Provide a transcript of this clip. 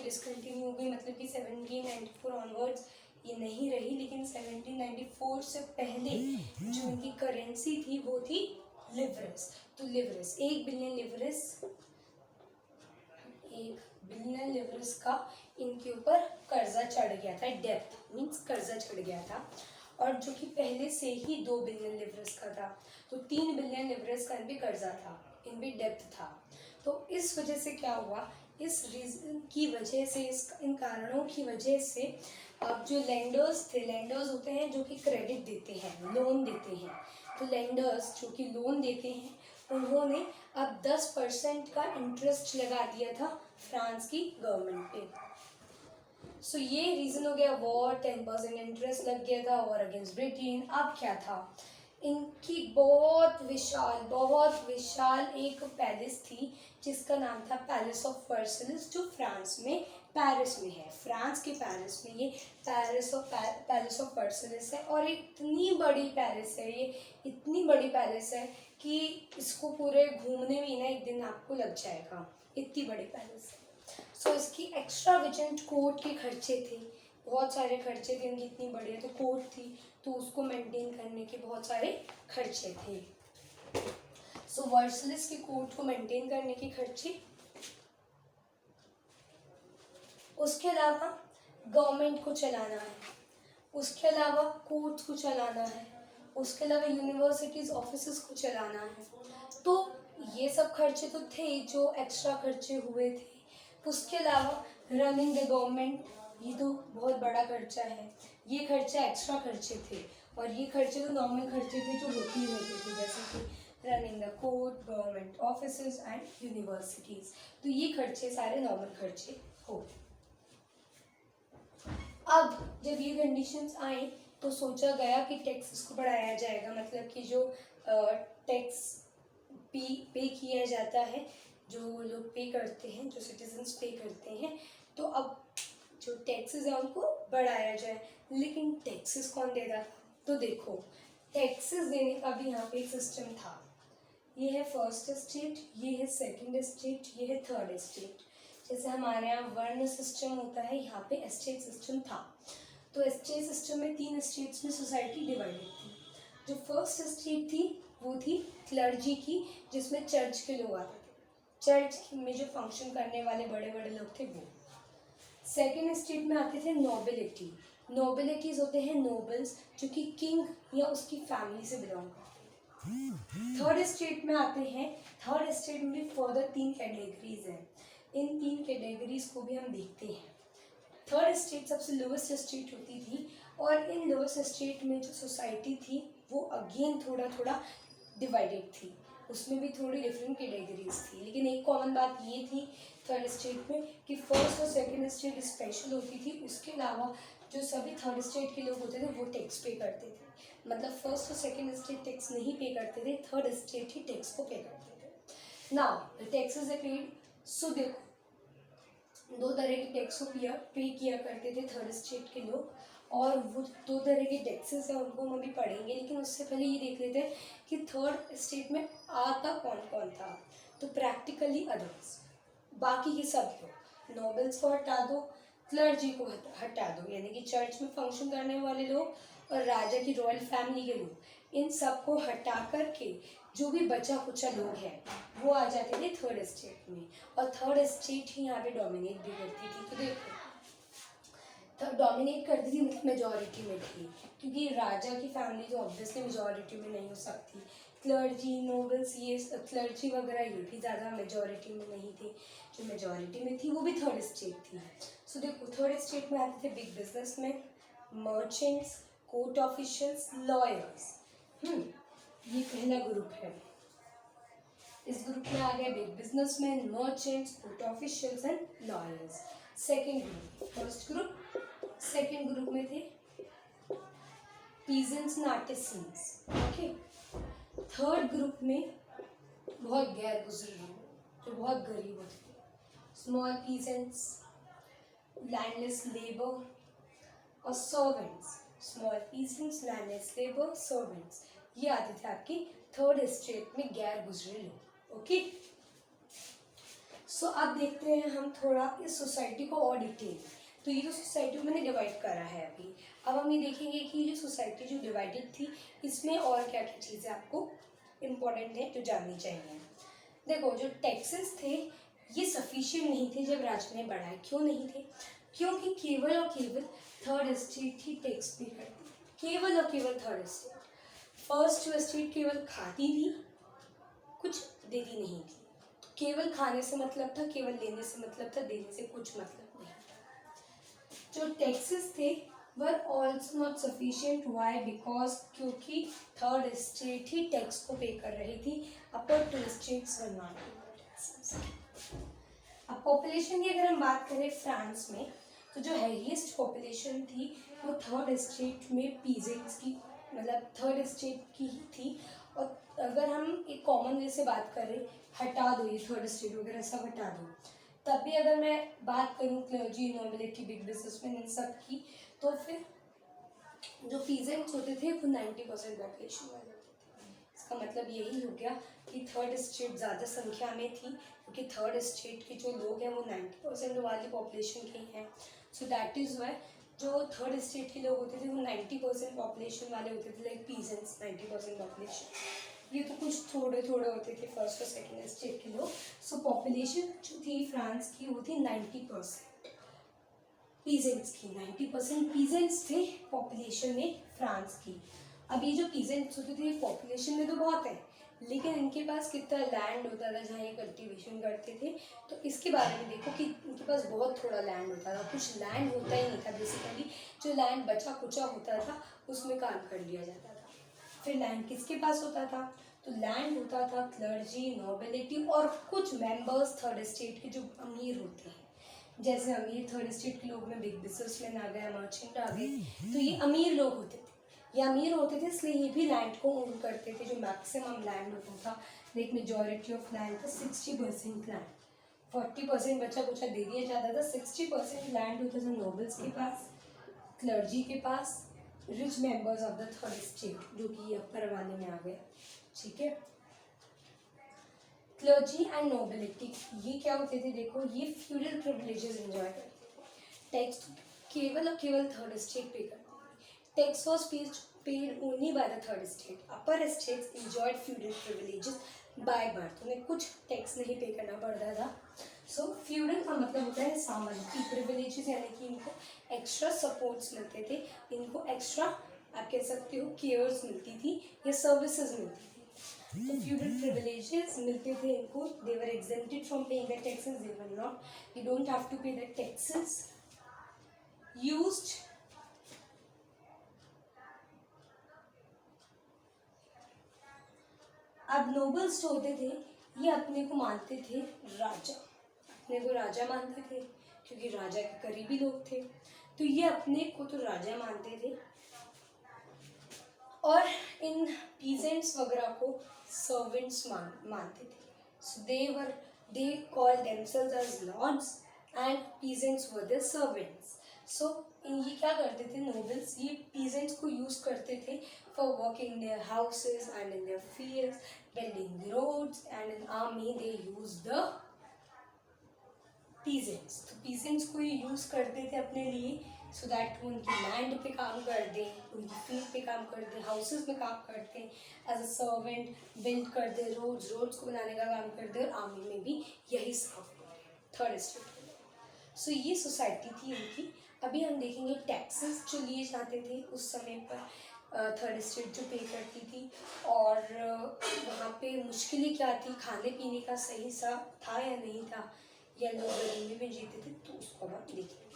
Discontinue हो गई, मतलब कि 1794 ऑनवर्ड्स ये नहीं रही, लेकिन 1794 से पहले जो इनकी करेंसी थी वो थी लिवरेस। तो लिवरेस 1 बिलियन लिवरेस का इनके ऊपर कर्जा चढ़ गया था, डेब्ट मीन्स कर्जा चढ़ गया था, और जो कि पहले से ही 2 बिलियन लिवरेस का था, तो 3 बिलियन लिवरेस का इन पे कर्जा था, इन पे डेब्ट था। तो इस वजह से क्या हुआ, इस रीज़न की वजह से, इन कारणों की वजह से अब जो लेंडर्स थे, लेंडर्स होते हैं जो कि क्रेडिट देते हैं, लोन देते हैं, तो लेंडर्स जो कि लोन देते हैं उन्होंने अब 10% का इंटरेस्ट लगा दिया था फ्रांस की गवर्नमेंट पे। सो ये रीज़न हो गया, वॉर, 10% इंटरेस्ट लग गया था, वॉर अगेंस्ट ब्रिटेन। अब क्या था, इनकी बहुत विशाल एक पैलेस थी जिसका नाम था पैलेस ऑफ वर्सलिस, जो फ्रांस में पेरिस में है, फ्रांस के पेरिस में ये पैलेस ऑफ वर्सलिस है। और इतनी बड़ी पैलेस है ये, इतनी बड़ी पैलेस है कि इसको पूरे घूमने में ना एक दिन आपको लग जाएगा, इतनी बड़ी पैलेस है। सो इसकी एक्स्ट्रावेगेंट कोर्ट के खर्चे थे, बहुत सारे खर्चे थे, इनकी इतनी बड़ी है तो कोर्ट थी, तो उसको मेंटेन करने के बहुत सारे खर्चे थे। सो वर्सलिस के कोर्ट को मेंटेन करने के खर्चे, उसके अलावा गवर्नमेंट को चलाना है, उसके अलावा कोर्ट्स को चलाना है, उसके अलावा यूनिवर्सिटीज़ ऑफिसेस को चलाना है, तो ये सब खर्चे तो थे जो एक्स्ट्रा खर्चे हुए थे। उसके अलावा रनिंग द गवर्नमेंट, ये तो बहुत बड़ा खर्चा है, ये खर्चा एक्स्ट्रा खर्चे थे, और ये खर्चे तो नॉर्मल खर्चे थे जो होती रहते थे, जैसे कि running the court, government offices and universities, तो ये खर्चे सारे नॉर्मल खर्चे हो। अब जब ये कंडीशंस आई तो सोचा गया कि टैक्सेस को बढ़ाया जाएगा, मतलब कि जो टैक्स पे किया जाता है, जो लोग पे करते हैं, जो सिटीजन्स पे करते हैं, तो अब जो टैक्सेस है उनको बढ़ाया जाए। लेकिन टैक्सेस कौन दे रहा था, तो देखो टैक्सेस देने का भी यहाँ पे एक सिस्टम था। ये है फर्स्ट स्टेट, ये है सेकंड स्टेट, ये है थर्ड स्टेट। जैसे हमारे यहाँ वर्ण सिस्टम होता है, यहाँ पे एस्टेट सिस्टम था। तो एस्टेट सिस्टम में 3 स्टेट्स में सोसाइटी डिवाइडेड थी। जो फर्स्ट स्टेट थी वो थी क्लर्जी की, जिसमें चर्च के लोग आते थे, चर्च में जो फंक्शन करने वाले बड़े बड़े लोग थे वो। सेकेंड स्टेट में आते थे नोबिलिटी, नोबिलिटीज होते हैं नोबल्स, जो कि किंग या उसकी फैमिली से बिलोंग करते थे। थर्ड स्टेट में आते हैं, थर्ड स्टेट में भी फर्दर 3 कैटेगरीज हैं, इन 3 कैटेगरीज को भी हम देखते हैं। थर्ड स्टेट सबसे लोवेस्ट स्टेट होती थी, और इन लोवेस्ट स्टेट में जो सोसाइटी थी वो अगेन थोड़ा डिवाइडेड थी, उसमें भी थोड़ी डिफरेंट कैटेगरीज थी। लेकिन एक कॉमन बात ये थी थर्ड स्टेट में कि फर्स्ट और सेकंड स्टेट स्पेशल होती थी, उसके अलावा जो सभी थर्ड स्टेट के लोग होते थे वो टैक्स पे करते थे। मतलब फर्स्ट और सेकंड स्टेट टैक्स नहीं पे करते थे, थर्ड स्टेट ही टैक्स को पे करते थे। Now the taxes are paid, so देखो 2 तरह के टैक्स को पे किया करते थे थर्ड स्टेट के लोग, और वो 2 तरह के टैक्सेस हैं उनको हम अभी पढ़ेंगे। लेकिन उससे पहले ये देख लेते हैं कि थर्ड स्टेट में आता कौन कौन था। तो प्रैक्टिकली अदर्स, बाकी के सब लोग, नोबल्स को हटा दो, क्लर्जी को हटा दो, यानी कि चर्च में फंक्शन करने वाले लोग और राजा की रॉयल फैमिली के लोग, इन सब को हटा करके जो भी बचा कुचा लोग हैं वो आ जाते थे थर्ड स्टेट में, और थर्ड स्टेट ही यहाँ पे डोमिनेट भी करती थी। तो देखो तब डोमिनेट करती थी मतलब मेजॉरिटी में थी, क्योंकि राजा की फैमिली तो ऑब्वियसली मेजॉरिटी में नहीं हो सकती। क्लर्जी, नोबल्स, ये क्लर्जी वगैरह ये भी ज़्यादा मेजॉरिटी में नहीं थी, जो मेजॉरिटी में थी वो भी थर्ड स्टेट थी। सो देखो थर्ड स्टेट में आते थे big businessman, merchants, court officials, lawyers. ये पहला ग्रुप है। इस ग्रुप में आ गए big businessman, merchants, court officials and lawyers. Second group, first group, second group में थे peasants and artisans. Okay, third group में बहुत गैर गुजरे लोग जो बहुत गरीब होते थे, स्मॉल पीजेंट्स, लैंडलेस लेबर और servants. Small peasants, landless labour, servants, ये आते थे आपके थर्ड स्टेट में गैर गुजरे लोग। ओके, सो अब देखते हैं हम थोड़ा इस सोसाइटी को और डिटेल। तो ये जो सोसाइटी मैंने डिवाइड करा है अभी, अब हम ये देखेंगे कि ये जो सोसाइटी जो डिवाइडेड थी इसमें और क्या क्या चीज़ें आपको इम्पोर्टेंट है जो जाननी चाहिए। देखो, जो टैक्सेस थे ये सफिशिएंट नहीं थे जब राज्य ने बढ़ाए। क्यों नहीं थे? क्योंकि केवल और केवल थर्ड स्टेट ही टैक्स पे करती, केवल और केवल थर्ड स्टेट। फर्स्ट स्टेट केवल खाती थी, कुछ देती नहीं थी। केवल खाने से मतलब था, केवल लेने से मतलब था, देने से कुछ मतलब नहीं। जो टैक्सेस थे were also not sufficient. Why? Because क्योंकि थर्ड स्टेट ही टैक्स को पे कर रही थी, upper two states were not paying taxes. अब पॉपुलेशन की अगर हम बात करें फ्रांस में, तो जो हैवीएस्ट पॉपुलेशन थी वो थर्ड स्टेट में पीजेंट्स की, मतलब थर्ड स्टेट की ही थी। और अगर हम एक कॉमन वे से बात करें, हटा दो ये थर्ड स्टेट वगैरह सब हटा दो, तब भी अगर मैं बात करूँ क्लर्जी, नोबिलिटी, बिग बिजनेसमैन, इन सब की, तो फिर जो पीजेंट्स होते थे वो 90% पॉपुलेशन वाले होते थे। इसका मतलब यही हो गया कि थर्ड स्टेट ज़्यादा संख्या में थी, क्योंकि थर्ड स्टेट के जो लोग हैं वो 90% वाली पॉपुलेशन के हैं। सो दैट इज़ वाई जो थर्ड स्टेट के लोग होते थे वो 90% पॉपुलेशन वाले होते थे, लाइक पीजेंट्स 90% पॉपुलेशन। ये तो कुछ थोड़े थोड़े होते थे फर्स्ट और सेकेंड स्टेट के लोग। सो पॉपुलेशन जो थी फ्रांस की वो थी 90% पीजेंट्स की, 90% पीजेंट्स थे पॉपुलेशन में फ्रांस की। अब ये जो पीजेंट्स होते थे पॉपुलेशन में तो बहुत है, लेकिन इनके पास कितना लैंड होता था जहाँ ये कल्टीवेशन करते थे, तो इसके बारे में देखो कि इनके पास बहुत थोड़ा लैंड होता था, कुछ लैंड होता ही नहीं था बेसिकली। जो लैंड बचा कुचा होता था उसमें काम कर लिया जाता था। फिर लैंड किसके पास होता था? तो लैंड होता था क्लर्जी, नोबिलिटी और कुछ मेंबर्स थर्ड स्टेट के जो अमीर होते हैं। जैसे अमीर थर्ड स्टेट के लोग में बिग बिजनेसमैन आ गए, मर्चेंट आ गए, तो ये अमीर लोग होते थे। ये अमीर होते थे इसलिए ये भी लैंड को ओन करते थे, जो मैक्सिमम लैंड होता था, लाइक मेजॉरिटी ऑफ लैंड था 60% लैंड, 40% बचा कुचा दे दिया जाता था। 60% लैंड होता था नोबल्स के पास, क्लर्जी के पास, rich members of the third state, जो कि अपर वाले में आ गए। ठीक है, क्लर्जी एंड नोबिलिटी ये क्या होते थे? देखो, ये फ्यूडल प्रिविलेजेस एंजॉय करते थे। टैक्स केवल और केवल थर्ड स्टेट पे करती थी। Tax was paid only by the third state. Upper states enjoyed feudal privileges by birth, उन्हें कुछ टैक्स नहीं पे करना पड़ता था। सो फ्यूडल का मतलब होता है सामंती, प्रिविलेजेस यानी कि इनको एक्स्ट्रा सपोर्ट्स मिलते थे, इनको एक्स्ट्रा आप कह सकते हो केयर्स मिलती थी या सर्विसेज मिलती थी। तो फ्यूडल प्रिविलेजेस मिलते थे इनको, they were exempted from paying the taxes, they were not, you don't have to pay the taxes used अब नोबल्स जो होते थे ये अपने को मानते थे राजा, अपने को राजा मानते थे क्योंकि राजा के करीबी लोग थे, तो ये अपने को तो राजा मानते थे और इन पीजेंट्स वगैरह को सर्वेंट्स मानते थे। So they call themselves as lords and peasants were their servants. So ये क्या करते थे नोबल्स, ये पीजेंट्स को यूज करते थे for working in their houses and in their fields, building the roads, and in army they use the peasants. तो peasants को ये यूज करते थे अपने लिए, सो दैट वो उनकी लैंड पे काम कर दें, उनकी फील्ड पे काम कर दें, हाउसेस में काम करते हैं, एज अ सर्वेंट बिल्ड कर दे, रोड्स को बनाने का काम कर दे, और आर्मी में भी यही सब थर्ड स्टेट। सो ये सोसाइटी थी इनकी। अभी हम देखेंगे टैक्सेस जो लिए जाते थे उस समय पर थर्ड स्टेट जो पे करती थी, और वहाँ पे मुश्किलें क्या थी, खाने पीने का सही सा था या नहीं था, या लोग गरीबी में जीते थे, तो उसको हम देखेंगे।